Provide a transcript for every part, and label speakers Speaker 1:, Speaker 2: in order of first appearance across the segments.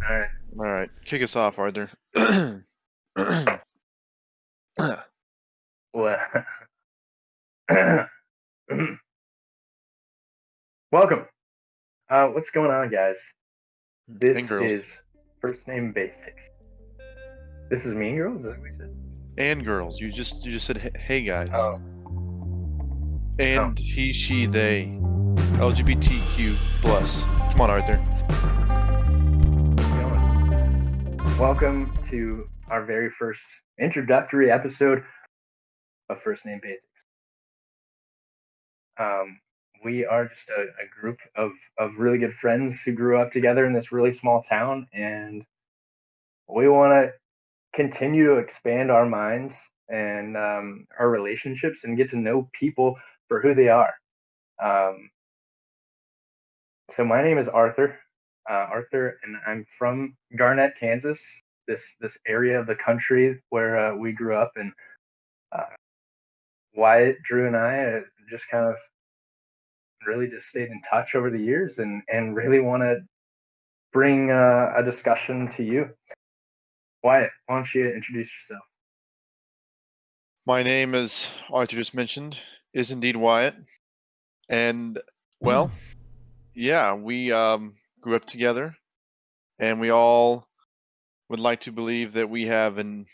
Speaker 1: All right.
Speaker 2: All right, kick us off, Arthur.
Speaker 1: Well, welcome. What's going on, guys? This
Speaker 2: And girls.
Speaker 1: is First Name Basics. This is Mean Girls, is that what we said?
Speaker 2: And girls. You just said, hey guys.
Speaker 1: Oh.
Speaker 2: And he, she, they. LGBTQ plus. Come on, Arthur.
Speaker 1: Welcome to our very first introductory episode of First Name Basics. We are just a group of really good friends who grew up together in this really small town, and we want to continue to expand our minds and our relationships and get to know people for who they are. So my name is Arthur, and I'm from Garnett, Kansas, this area of the country where we grew up. And Wyatt, Drew, and I just kind of really just stayed in touch over the years, and really want to bring a discussion to you. Wyatt, why don't you introduce yourself?
Speaker 2: My name, as Arthur just mentioned, is indeed Wyatt. And, well, yeah, we grew up together, and we all would like to believe that we have an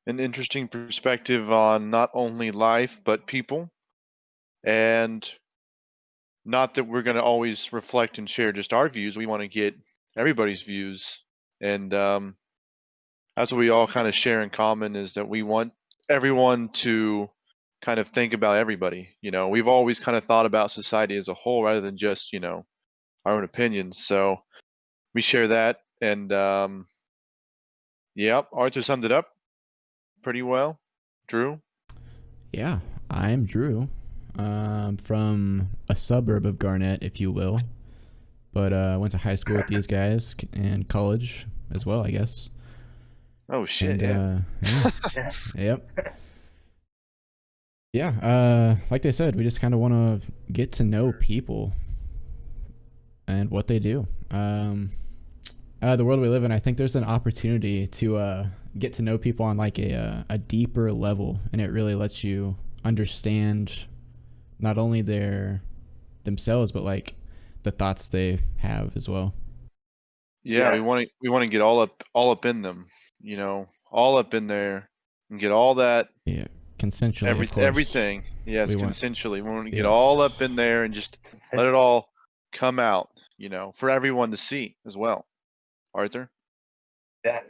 Speaker 2: interesting perspective on not only life, but people. And not that we're going to always reflect and share just our views. We want to get everybody's views. And that's what we all kind of share in common, is that we want everyone to kind of think about everybody. You know, we've always kind of thought about society as a whole rather than just, our own opinions. So we share that. And yep, Arthur summed it up pretty well. Drew?
Speaker 3: Yeah, I'm Drew. From a suburb of Garnett, if you will. But I went to high school with these guys and college as well, I guess.
Speaker 2: Oh, shit,
Speaker 3: and, yeah. Yep. Yeah, like they said, we just kind of want to get to know people and what they do. The world we live in, I think there's an opportunity to get to know people on like a deeper level, and it really lets you understand not only themselves, but like the thoughts they have as well.
Speaker 2: Yeah, we want to get all up in them, all up in there and get all that.
Speaker 3: Yeah, consensually, of course.
Speaker 2: Everything. Yes, consensually. We want to get
Speaker 3: Yes.
Speaker 2: all up in there and just let it all come out, for everyone to see as well. Arthur?
Speaker 1: Yeah,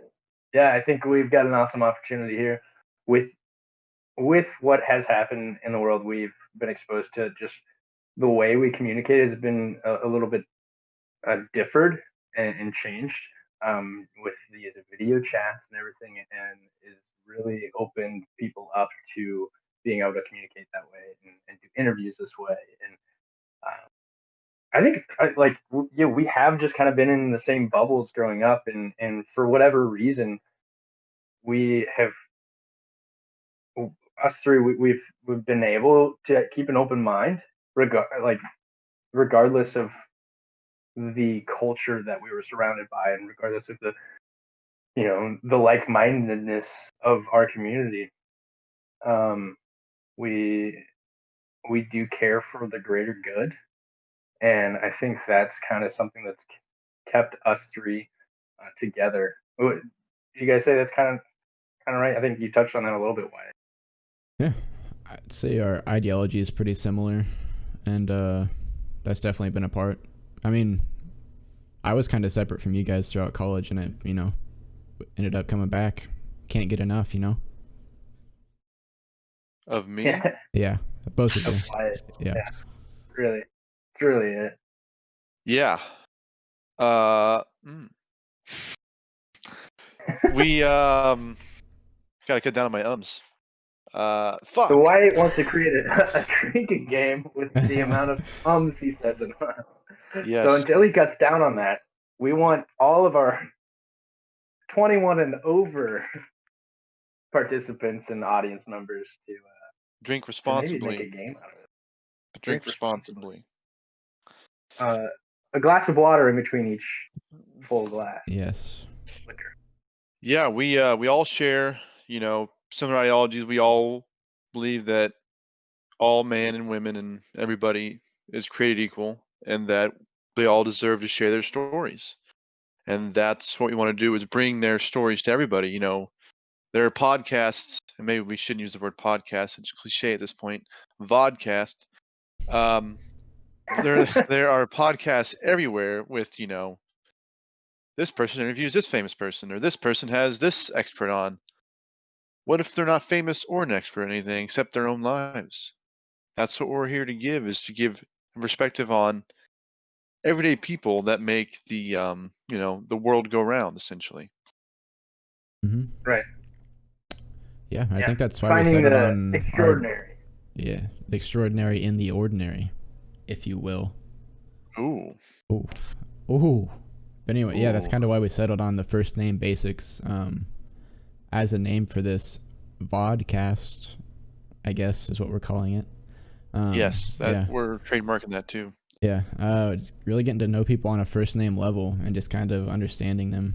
Speaker 1: I think we've got an awesome opportunity here with what has happened in the world. We've been exposed to just the way we communicate has been a little bit differed and changed with these video chats and everything, and is really opened people up to being able to communicate that way and do interviews this way. And I think we have just kind of been in the same bubbles growing up, and for whatever reason, we have us three we've been able to keep an open mind regardless of the culture that we were surrounded by, and regardless of the like-mindedness of our community. We do care for the greater good, and I think that's kind of something that's kept us three together. Do you guys say that's kind of right? I think you touched on that a little bit, Wyatt.
Speaker 3: Yeah, I'd say our ideology is pretty similar, and that's definitely been a part. I mean, I was kind of separate from you guys throughout college, and it, ended up coming back. Can't get enough,
Speaker 2: Of me?
Speaker 3: Yeah, both of you.
Speaker 1: Yeah, really, it's really it.
Speaker 2: Yeah. We gotta cut down on my ums. Fuck.
Speaker 1: So Wyatt wants to create a drinking game with the amount of ums he says in a while.
Speaker 2: Yes.
Speaker 1: So until he cuts down on that, we want all of our 21 and over participants and audience members to
Speaker 2: drink responsibly.
Speaker 1: To maybe make a game out of it.
Speaker 2: Drink responsibly.
Speaker 1: A glass of water in between each full glass
Speaker 3: Yes.
Speaker 1: liquor.
Speaker 2: Yeah, we all share, similar ideologies. We all believe that all men and women and everybody is created equal, and that they all deserve to share their stories. And that's what we want to do, is bring their stories to everybody. There are podcasts, and maybe we shouldn't use the word podcast, it's cliche at this point. Vodcast. Um, there are podcasts everywhere with, this person interviews this famous person, or this person has this expert on. What if they're not famous or an expert in anything except their own lives? That's what we're here to give, is to give perspective on everyday people that make the world go round, essentially.
Speaker 3: Mm-hmm.
Speaker 1: Right.
Speaker 3: Yeah, I
Speaker 1: Yeah.
Speaker 3: think that's why we
Speaker 1: Finding
Speaker 3: settled
Speaker 1: the
Speaker 3: on
Speaker 1: extraordinary.
Speaker 3: the extraordinary in the ordinary, if you will.
Speaker 2: Ooh.
Speaker 3: Ooh. Ooh. But anyway, yeah, that's
Speaker 2: Ooh.
Speaker 3: kind of why we settled on the first name basics as a name for this vodcast, I guess is what we're calling it.
Speaker 2: Yes,
Speaker 3: yeah.
Speaker 2: we're trademarking that too.
Speaker 3: Yeah, it's really getting to know people on a first name level and just kind of understanding them.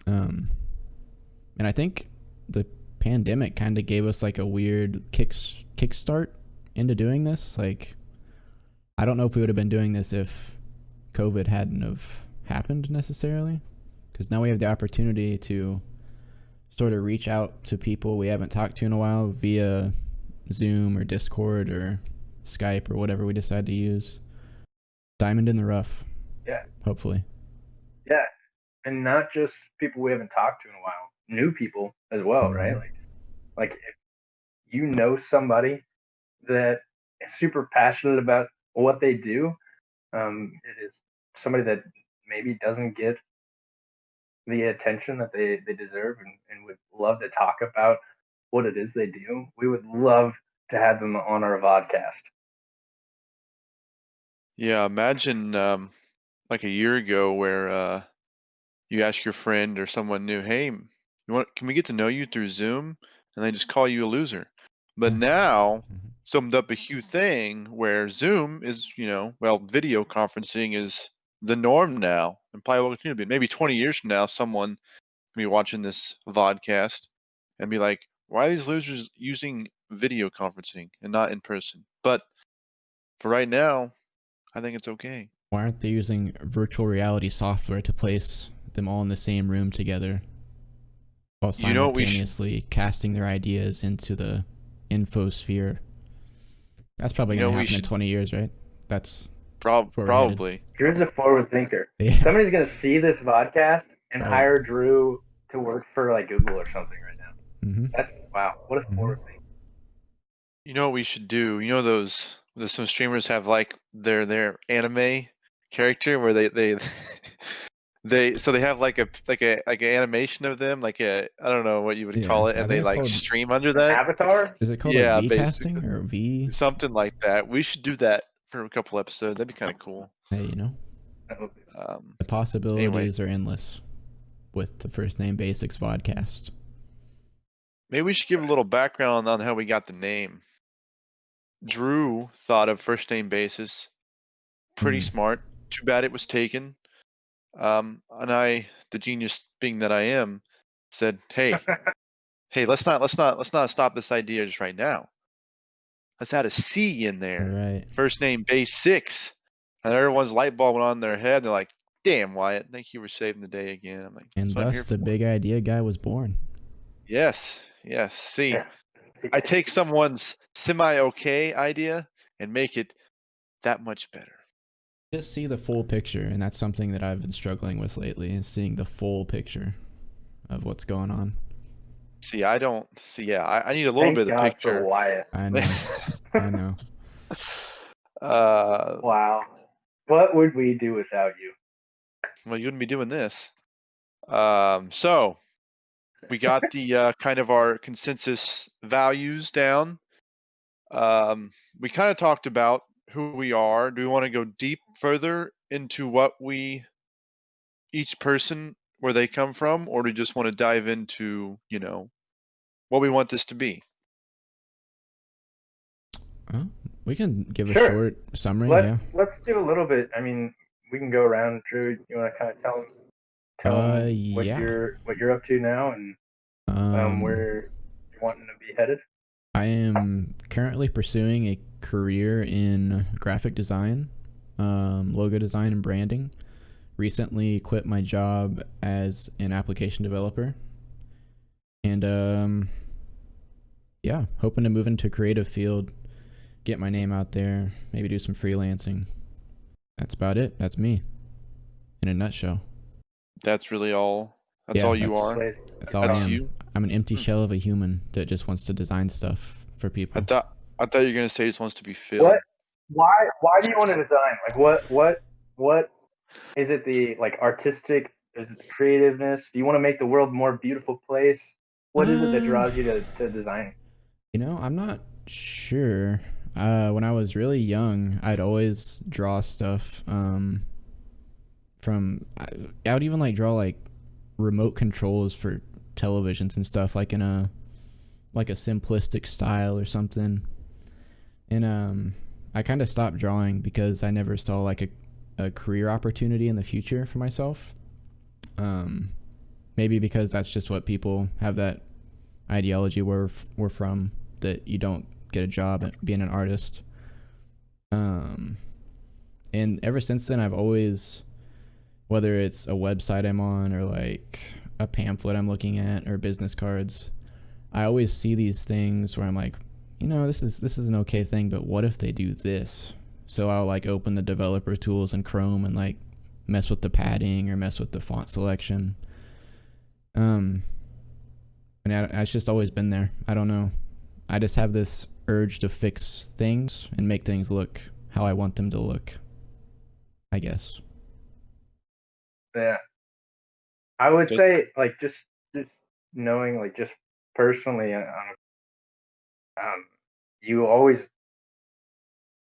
Speaker 3: And I think the pandemic kind of gave us like a weird kickstart into doing this. Like, I don't know if we would have been doing this if COVID hadn't have happened necessarily, because now we have the opportunity to sort of reach out to people we haven't talked to in a while via Zoom or Discord or Skype or whatever we decide to use. Diamond in the rough.
Speaker 1: Yeah.
Speaker 3: Hopefully.
Speaker 1: Yeah. And not just people we haven't talked to in a while, new people as well,
Speaker 3: Mhm.
Speaker 1: right? Like if you know somebody that is super passionate about what they do, it is somebody that maybe doesn't get the attention that they deserve, and would love to talk about what it is they do. We would love to have them on our vodcast.
Speaker 2: Yeah, imagine like a year ago where you ask your friend or someone new, "Hey, can we get to know you through Zoom?" And they just call you a loser. But now
Speaker 3: Mhm.
Speaker 2: summed up a huge thing where Zoom is, video conferencing is the norm now, and probably will continue to be. Maybe 20 years from now, someone can be watching this vodcast and be like, "Why are these losers using video conferencing and not in person?" But for right now, I think it's okay.
Speaker 3: Why aren't they using virtual reality software to place them all in the same room together while
Speaker 2: You know what we should
Speaker 3: simultaneously casting their ideas into the infosphere? That's probably
Speaker 2: You
Speaker 3: going
Speaker 2: know
Speaker 3: to
Speaker 2: we
Speaker 3: happen in
Speaker 2: should
Speaker 3: 20 years, right? That's where we're headed.
Speaker 2: probably.
Speaker 1: Here's a forward thinker.
Speaker 3: Yeah.
Speaker 1: Somebody's gonna see this podcast and
Speaker 3: Oh, yeah.
Speaker 1: hire Drew to work for like Google or something right now.
Speaker 3: Mm-hmm.
Speaker 1: That's wow. What a forward thinker.
Speaker 2: You know what we should do? You know there's some streamers have like their anime character where they they have like an animation of them, like a, I don't know what you would
Speaker 3: Yeah,
Speaker 2: call it,
Speaker 3: I
Speaker 2: and
Speaker 3: think
Speaker 2: they
Speaker 3: it's
Speaker 2: like
Speaker 3: called,
Speaker 2: stream under
Speaker 1: An
Speaker 2: that.
Speaker 1: avatar?
Speaker 3: is it called
Speaker 2: Yeah,
Speaker 3: like V
Speaker 2: basically
Speaker 3: casting or V?
Speaker 2: something like that. We should do that for a couple episodes. That'd be kind of cool.
Speaker 3: Hey,
Speaker 2: Um,
Speaker 3: the
Speaker 2: anyway,
Speaker 3: possibilities are endless with the First Name Basics vodcast.
Speaker 2: maybe we should give a little background on how we got the name. Drew thought of first name basis. Pretty smart. Too bad it was taken. And I, the genius being that I am, said, "Hey, let's not stop this idea just right now. Let's add a C in there.
Speaker 3: Right.
Speaker 2: First name base 6." And everyone's light bulb went on in their head. They're like, "Damn, Wyatt, thank you for saving the day again." I'm like,
Speaker 3: And
Speaker 2: "That's what I'm here
Speaker 3: thus the
Speaker 2: for."
Speaker 3: big idea guy was born.
Speaker 2: Yes. See,
Speaker 1: Yeah.
Speaker 2: I take someone's semi-okay idea and make it that much better.
Speaker 3: Just see the full picture, and that's something that I've been struggling with lately, is seeing the full picture of what's going on.
Speaker 2: See, I don't see. Yeah, I need a little
Speaker 1: Thank
Speaker 2: bit of the
Speaker 1: God for
Speaker 2: picture.
Speaker 1: Wyatt.
Speaker 3: I know. I know.
Speaker 1: Wow. What would we do without you?
Speaker 2: Well, you wouldn't be doing this. So we got the kind of our consensus values down. We kind of talked about who we are. Do we want to go deep further into what each person, where they come from, or do we just want to dive into, what we want this to be?
Speaker 3: Well, we can give
Speaker 1: Sure.
Speaker 3: a short summary.
Speaker 1: Let's
Speaker 3: Yeah.
Speaker 1: let's do a little bit. I mean, we can go around. Drew, you want to kind of tell them tell them what
Speaker 3: Yeah.
Speaker 1: you're up to now and where you're wanting to be headed?
Speaker 3: I am currently pursuing a career in graphic design, logo design, and branding. Recently quit my job as an application developer, and yeah, hoping to move into a creative field, get my name out there, maybe do some freelancing. That's about it. That's me in a nutshell.
Speaker 2: That's really all. That's
Speaker 3: Yeah,
Speaker 2: all you
Speaker 3: that's-
Speaker 2: are.
Speaker 3: That's all I
Speaker 2: That's
Speaker 3: am.
Speaker 2: you.
Speaker 3: I'm an empty
Speaker 2: Hmm.
Speaker 3: shell of a human that just wants to design stuff for people.
Speaker 2: I thought you were gonna say he just wants to be filled.
Speaker 1: What? Why do you want to design? Like what is it? The like artistic? Is it the creativeness? Do you want to make the world a more beautiful place? What is it that draws you to design?
Speaker 3: You know, I'm not sure. When I was really young, I'd always draw stuff. I would even like draw like remote controls for televisions and stuff, like in a simplistic style or something. And I kind of stopped drawing because I never saw like a career opportunity in the future for myself. Maybe because that's just what people have that ideology where we're from, that you don't get a job at being an artist. And ever since then, I've always, whether it's a website I'm on or like a pamphlet I'm looking at or business cards, I always see these things where I'm like, you know, this is an okay thing, but what if they do this? So I'll like open the developer tools in Chrome and like mess with the padding or mess with the font selection. And it's just always been there. I don't know. I just have this urge to fix things and make things look how I want them to look, I guess.
Speaker 1: Yeah, I would say like just knowing like just personally you always,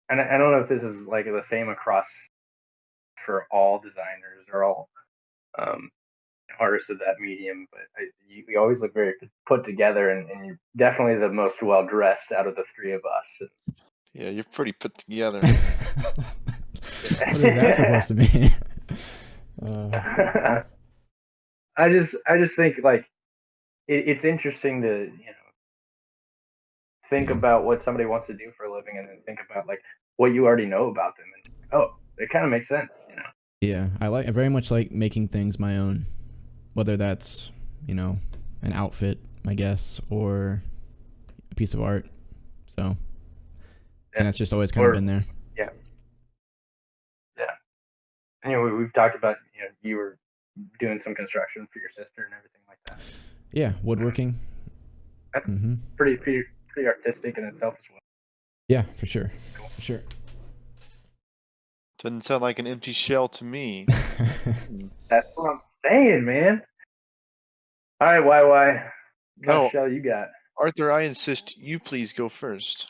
Speaker 1: and I don't know if this is like the same across for all designers or all um, artists of that medium, but you always look very put together, and you're definitely the most well dressed out of the three of us.
Speaker 2: Yeah, you're pretty put together.
Speaker 3: What is that supposed to mean?
Speaker 1: I just think like it's interesting to think about what somebody wants to do for a living, and then think about like what you already know about them, and it kind of makes sense.
Speaker 3: Yeah, I very much like making things my own, whether that's, you know, an outfit, I guess, or a piece of art. So, and that's just always kind of been there.
Speaker 1: Yeah. Anyway, we've talked about you were doing some construction for your sister and everything like that.
Speaker 3: Yeah, woodworking.
Speaker 1: That's pretty artistic in itself as well.
Speaker 3: Yeah, for sure. For sure.
Speaker 2: Doesn't sound like an empty shell to me.
Speaker 1: That's what I'm saying, man. All right, why?
Speaker 2: No.
Speaker 1: What shell you got?
Speaker 2: Arthur, I insist you please go first.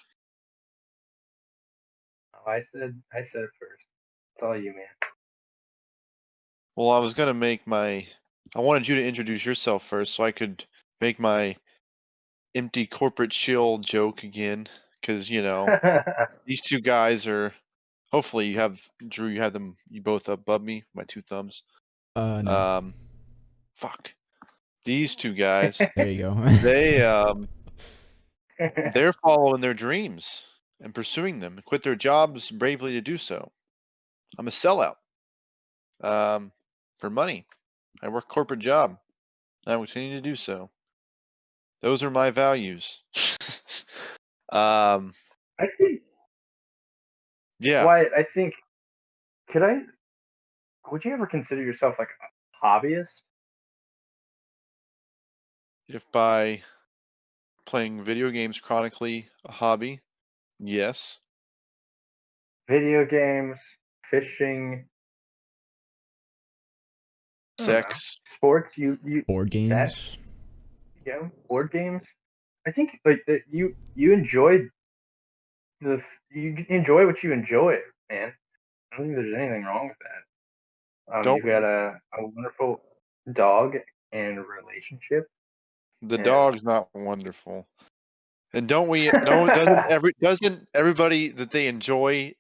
Speaker 1: Oh, I said it first. It's all you, man.
Speaker 2: Well, I was gonna make I wanted you to introduce yourself first so I could make my empty corporate shill joke again, because these two guys are. Hopefully, you have Drew. You have them. You both above me. My two thumbs.
Speaker 3: No.
Speaker 2: Fuck. These two guys.
Speaker 3: There you go.
Speaker 2: They're following their dreams and pursuing them. Quit their jobs bravely to do so. I'm a sellout. For money. I work a corporate job. I will continue to do so. Those are my values.
Speaker 1: I think.
Speaker 2: Yeah.
Speaker 1: Wyatt, I think. Would you ever consider yourself like a hobbyist?
Speaker 2: If by playing video games chronically a hobby, yes.
Speaker 1: Video games, fishing,
Speaker 2: Sex,
Speaker 1: sports. You
Speaker 3: Board games.
Speaker 1: board games. I think like that you enjoy what you enjoy, man. I don't think there's anything wrong with that.
Speaker 2: Don't
Speaker 1: You've got a wonderful dog and relationship.
Speaker 2: the dog's not wonderful. And don't we? No, doesn't everybody that they enjoy?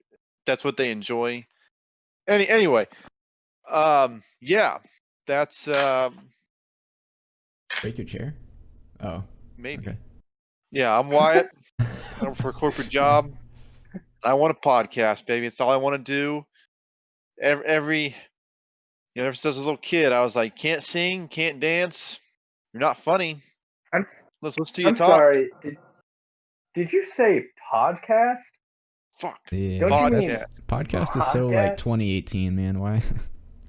Speaker 2: That's what they enjoy. Anyway, yeah. That's
Speaker 3: Break your chair? Oh,
Speaker 2: maybe.
Speaker 3: okay.
Speaker 2: Yeah, I'm Wyatt. I'm for a corporate job. I want a podcast, baby. It's all I want to do. Every ever since I was a little kid, I was like, can't sing, can't dance. You're not funny.
Speaker 1: I'm
Speaker 2: Let's listen to you
Speaker 1: I'm
Speaker 2: talk.
Speaker 1: sorry. Did you say podcast?
Speaker 2: Fuck.
Speaker 3: Yeah,
Speaker 1: Don't you mean
Speaker 3: podcast is so like
Speaker 1: podcast?
Speaker 3: 2018, man. Why?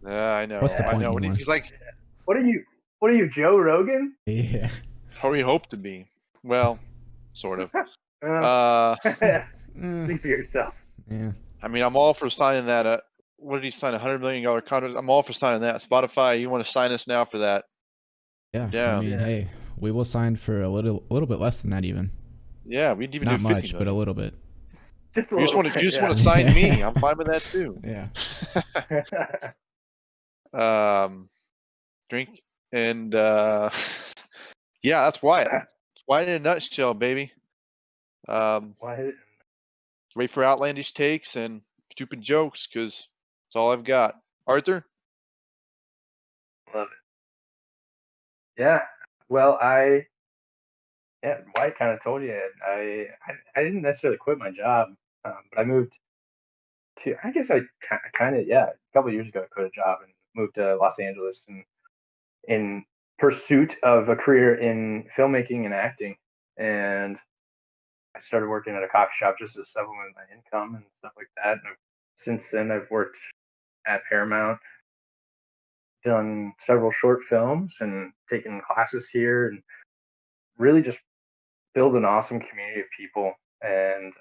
Speaker 2: Yeah, I know.
Speaker 3: What's the
Speaker 2: I
Speaker 3: point
Speaker 2: know.
Speaker 3: anymore?
Speaker 2: He's like,
Speaker 1: What are you? What are you, Joe Rogan?
Speaker 3: Yeah.
Speaker 2: how we hope to be. Well, sort of.
Speaker 1: Uh,
Speaker 3: Mm,
Speaker 1: Speak for yourself.
Speaker 3: yeah.
Speaker 2: I mean, I'm all for signing that. What did he sign? $100 million contract. I'm all for signing that. Spotify, you want to sign us now for that?
Speaker 3: Yeah.
Speaker 2: Yeah.
Speaker 3: I mean,
Speaker 1: Yeah.
Speaker 3: hey, we will sign for a little bit less than that even.
Speaker 2: Yeah, we'd even
Speaker 3: Not
Speaker 2: do 50
Speaker 3: much, but a
Speaker 2: million.
Speaker 3: little bit.
Speaker 1: Just a
Speaker 2: If you just
Speaker 1: little
Speaker 2: want, if you
Speaker 1: bit,
Speaker 2: just want to sign me, I'm fine with that too.
Speaker 3: Yeah.
Speaker 2: Drink and yeah, that's Wyatt. It's Wyatt in a nutshell, baby.
Speaker 1: Why?
Speaker 2: Wait for outlandish takes and stupid jokes, because that's all I've got. Arthur?
Speaker 1: Love it. Yeah. Well, White kind of told you I didn't necessarily quit my job, but I moved to. I guess I kind of a couple of years ago I quit a job and moved to Los Angeles and in pursuit of a career in filmmaking and acting. And I started working at a coffee shop just to supplement my income and stuff like that. And since then, I've worked at Paramount, done several short films, and taken classes here, and really just build an awesome community of people. And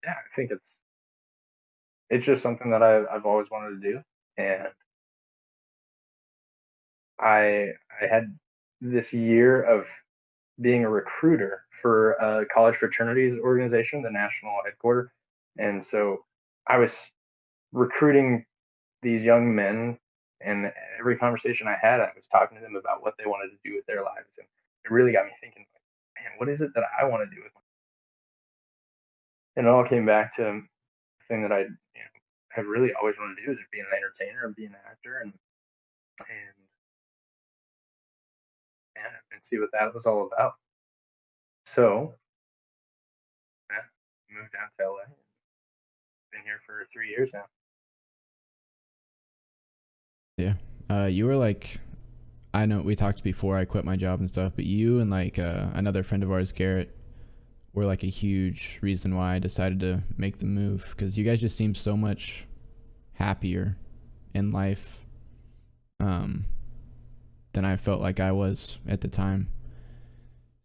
Speaker 1: I think it's just something that I've always wanted to do. And I had this year of being a recruiter for a college fraternities organization, the national headquarters. And so I was recruiting these young men, and every conversation I had, I was talking to them about what they wanted to do with their lives. And it really got me thinking, man, what is it that I want to do with my life? And it all came back to the thing that I have really always wanted to do is be an entertainer and be an actor and see what that was all about. So moved down to LA. Been here for 3 years now.
Speaker 3: Yeah. You were like, I know we talked before I quit my job and stuff, but you and like another friend of ours, Garrett, were like a huge reason why I decided to make the move, because you guys just seem so much happier in life than I felt like I was at the time.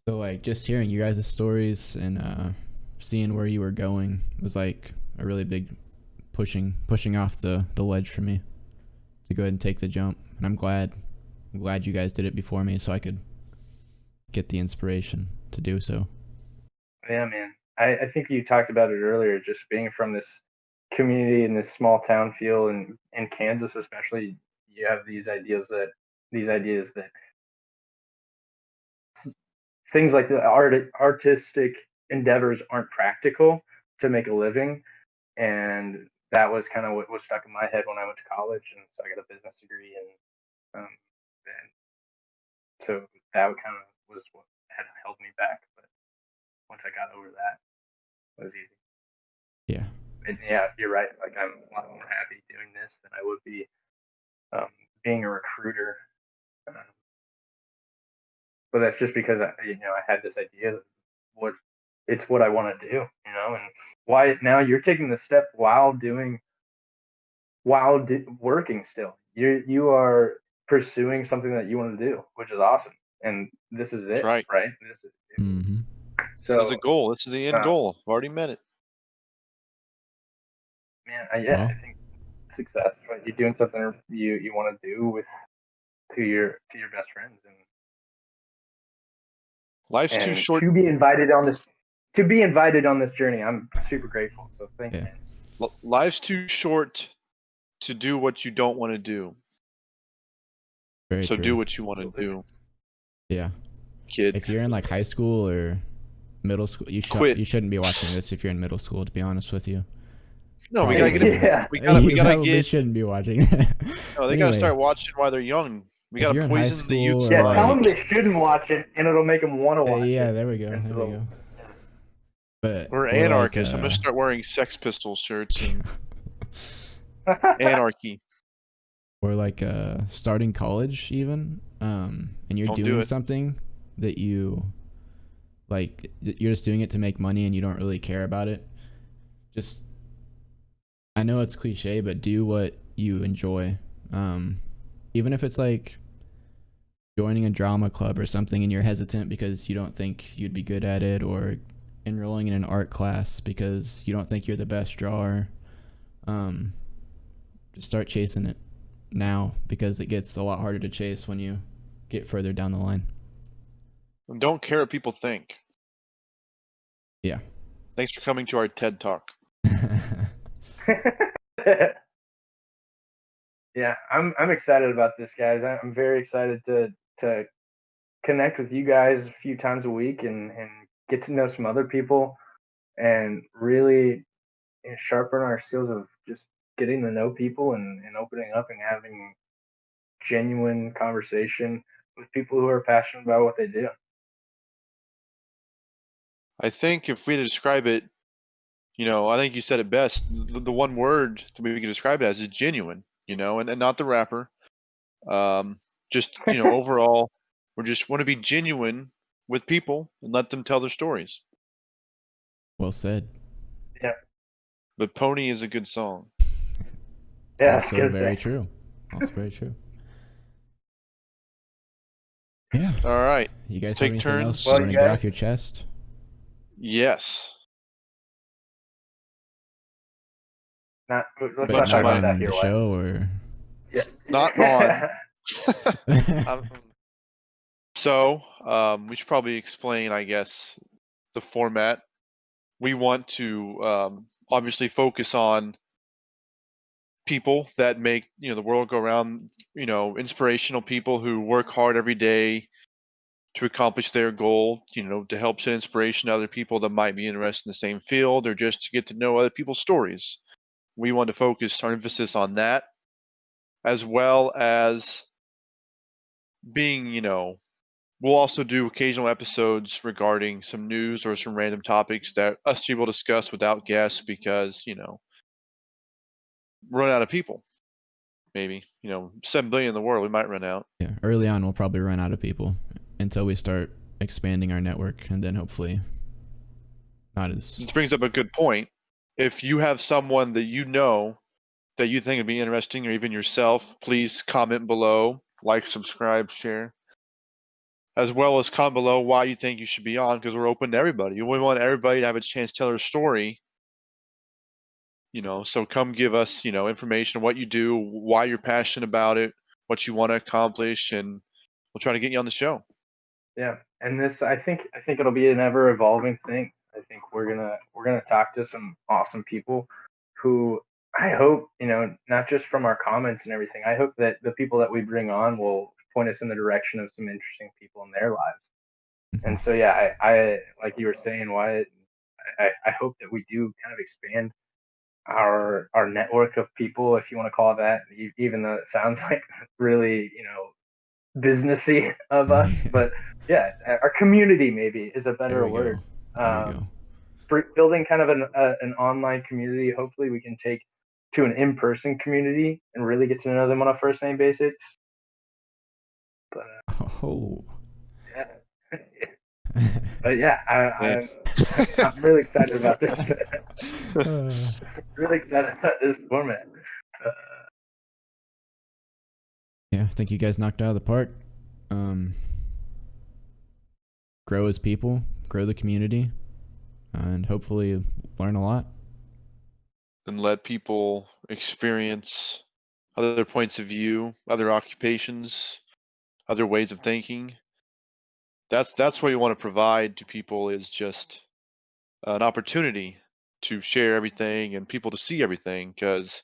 Speaker 3: So like just hearing you guys' stories and seeing where you were going was like a really big pushing off the ledge for me to go ahead and take the jump. And I'm glad you guys did it before me so I could get the inspiration to do so.
Speaker 1: Yeah, man. I think you talked about it earlier, just being from this community in this small town feel in Kansas especially, you have these ideas that things like the artistic endeavors aren't practical to make a living. And that was kind of what was stuck in my head when I went to college. And so I got a business degree and so that kind of was what had held me back. But once I got over that, it was easy.
Speaker 3: Yeah.
Speaker 1: And yeah, you're right. Like I'm a lot more happy doing this than I would be being a recruiter. But that's just because I had this idea that what I want to do, and why now you're taking the step while working still. You are pursuing something that you want to do, which is awesome. And this is it,
Speaker 2: That's right.
Speaker 1: This is
Speaker 3: Mm-hmm.
Speaker 1: so.
Speaker 2: This is the goal. This is the end goal. I've already met it.
Speaker 1: Man,
Speaker 3: Well,
Speaker 1: I think success, right? You're doing something you want to do to your best friends,
Speaker 2: Life's too
Speaker 1: and
Speaker 2: short.
Speaker 1: to be invited on this journey. I'm super grateful. So thank you,
Speaker 3: yeah.
Speaker 1: man.
Speaker 2: Life's too short to do what you don't want to do.
Speaker 3: Very
Speaker 2: So
Speaker 3: true.
Speaker 2: do what you want to do,
Speaker 3: Yeah.
Speaker 2: kid.
Speaker 3: If you're in like high school or middle school, you
Speaker 2: Quit.
Speaker 3: shouldn't be watching this if you're in middle school, to be honest with you.
Speaker 2: No, we gotta get
Speaker 3: Probably.
Speaker 2: it.
Speaker 1: Yeah.
Speaker 2: We gotta
Speaker 3: You probably
Speaker 2: get.
Speaker 3: shouldn't be watching.
Speaker 2: No, they gotta
Speaker 3: Anyway,
Speaker 2: start watching while they're young. We
Speaker 3: if
Speaker 2: gotta
Speaker 3: you're in high
Speaker 2: poison the
Speaker 3: school
Speaker 2: youth's
Speaker 3: or
Speaker 1: Yeah, tell them
Speaker 2: mind.
Speaker 1: they shouldn't watch it, and it'll make them want to watch
Speaker 3: yeah,
Speaker 1: it.
Speaker 3: there we go.
Speaker 1: And
Speaker 3: There
Speaker 1: so
Speaker 3: we go. But
Speaker 2: We're
Speaker 3: or
Speaker 2: anarchists. I'm gonna start wearing Sex Pistols shirts and anarchy.
Speaker 3: or starting college even, and you're
Speaker 2: Don't do
Speaker 3: doing
Speaker 2: it.
Speaker 3: something that you like, you're just doing it to make money and you don't really care about it. Just, I know it's cliche, but do what you enjoy. Even if it's like joining a drama club or something and you're hesitant because you don't think you'd be good at it, or enrolling in an art class because you don't think you're the best drawer, just start chasing it now, because it gets a lot harder to chase when you get further down the line.
Speaker 2: And don't care what people think.
Speaker 3: Yeah.
Speaker 2: Thanks for coming to our TED Talk.
Speaker 1: Yeah, I'm excited about this, guys. I'm very excited to connect with you guys a few times a week and get to know some other people and really sharpen our skills of just getting to know people and opening up and having genuine conversation with people who are passionate about what they do.
Speaker 2: I think if we had to describe it, I think you said it best. The one word that we could describe it as is genuine, and not the rapper. Just, overall, we just want to be genuine with people and let them tell their stories.
Speaker 3: Well said.
Speaker 1: Yeah.
Speaker 2: But Pony is a good song.
Speaker 1: Yeah,
Speaker 3: Also very true. Also very true. Yeah.
Speaker 2: All right.
Speaker 3: You guys
Speaker 2: Let's
Speaker 3: have
Speaker 2: take
Speaker 3: anything else
Speaker 2: turns.
Speaker 3: you
Speaker 1: Well,
Speaker 3: want to
Speaker 1: you
Speaker 3: get
Speaker 1: guys-
Speaker 3: off your chest?
Speaker 2: Yes.
Speaker 1: let's
Speaker 3: But
Speaker 1: not talk about
Speaker 3: on
Speaker 1: that here.
Speaker 3: the
Speaker 1: Wes.
Speaker 3: show, or
Speaker 1: Yeah.
Speaker 2: Not on. So, we should probably explain, I guess, the format. We want to obviously focus on people that make the world go around. Inspirational people who work hard every day to accomplish their goal. To help shed inspiration to other people that might be interested in the same field, or just to get to know other people's stories. We want to focus our emphasis on that, as well as being, we'll also do occasional episodes regarding some news or some random topics that us two will discuss without guests, because, run out of people. Maybe, 7 billion in the world, we might run out.
Speaker 3: yeah, early on we'll probably run out of people until we start expanding our network, and then hopefully not as.
Speaker 2: This brings up a good point. If you have someone that that you think would be interesting, or even yourself, please comment below, like, subscribe, share, as well as comment below why you think you should be on, because we're open to everybody. We want everybody to have a chance to tell their story. So come give us, information on what you do, why you're passionate about it, what you want to accomplish, and we'll try to get you on the show.
Speaker 1: Yeah, and this I think it'll be an ever evolving thing. I think we're gonna talk to some awesome people who I hope, not just from our comments and everything. I hope that the people that we bring on will point us in the direction of some interesting people in their lives. And so yeah, I like you were saying, Wyatt, I hope that we do kind of expand our network of people, if you want to call it that, even though it sounds like really, businessy of us, but yeah, our community maybe is a better word.
Speaker 3: There you go.
Speaker 1: Building kind of an online community. Hopefully, we can take to an in-person community and really get to know them on a first name basis. But yeah, but yeah, I'm really excited about this. Really excited about this format.
Speaker 3: Yeah, I think you guys knocked it out of the park. Grow as people, grow the community, and hopefully learn a lot.
Speaker 2: And let people experience other points of view, other occupations, other ways of thinking. That's what you want to provide to people, is just an opportunity to share everything and people to see everything, because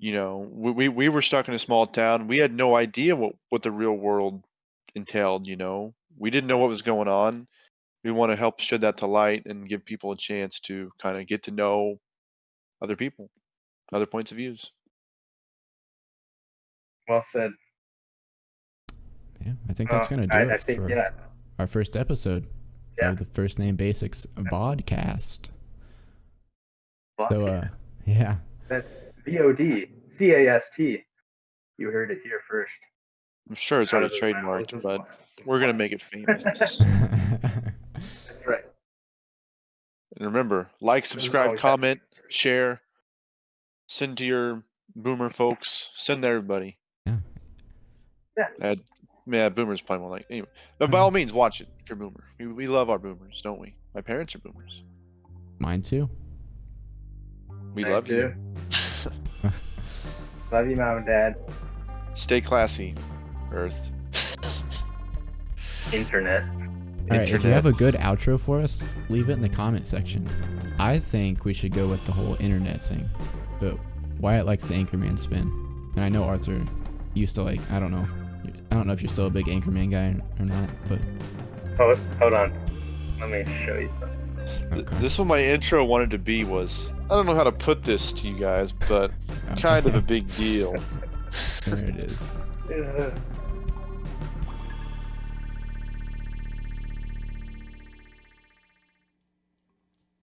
Speaker 2: we were stuck in a small town. We had no idea what the real world entailed. We didn't know what was going on. We want to help shed that to light and give people a chance to kind of get to know other people, other points of views.
Speaker 1: Well said.
Speaker 3: Yeah, I think that's gonna do
Speaker 1: I
Speaker 3: it
Speaker 1: think,
Speaker 3: for
Speaker 1: yeah.
Speaker 3: our first episode
Speaker 1: Yeah.
Speaker 3: of the First Name Basics vodcast.
Speaker 1: Fuck.
Speaker 3: So, yeah.
Speaker 1: That's VODCAST. You heard it here first.
Speaker 2: I'm sure it's already trademarked, but we're gonna make it famous.
Speaker 1: That's right.
Speaker 2: And remember, like, subscribe,
Speaker 1: always
Speaker 2: comment, share, send to your boomer folks, send to everybody.
Speaker 3: Yeah.
Speaker 1: Yeah.
Speaker 2: Yeah, boomers probably won't like. Anyway, but by all means, watch it if you're a boomer. We love our boomers, don't we? My parents are boomers.
Speaker 3: Mine too.
Speaker 2: We
Speaker 1: Mine
Speaker 2: love you.
Speaker 1: Love you, Mom and Dad.
Speaker 2: Stay classy, Earth.
Speaker 1: Internet.
Speaker 3: All right, if you have a good outro for us, leave it in the comment section. I think we should go with the whole internet thing, but Wyatt likes the Anchorman spin, and I know Arthur used to like. I don't know if you're still a big Anchorman guy or not, but
Speaker 1: Hold on. Let me show you something.
Speaker 3: okay.
Speaker 2: This one, my intro wanted to be was, I don't know how to put this to you guys, but kind of a big deal.
Speaker 3: There it is.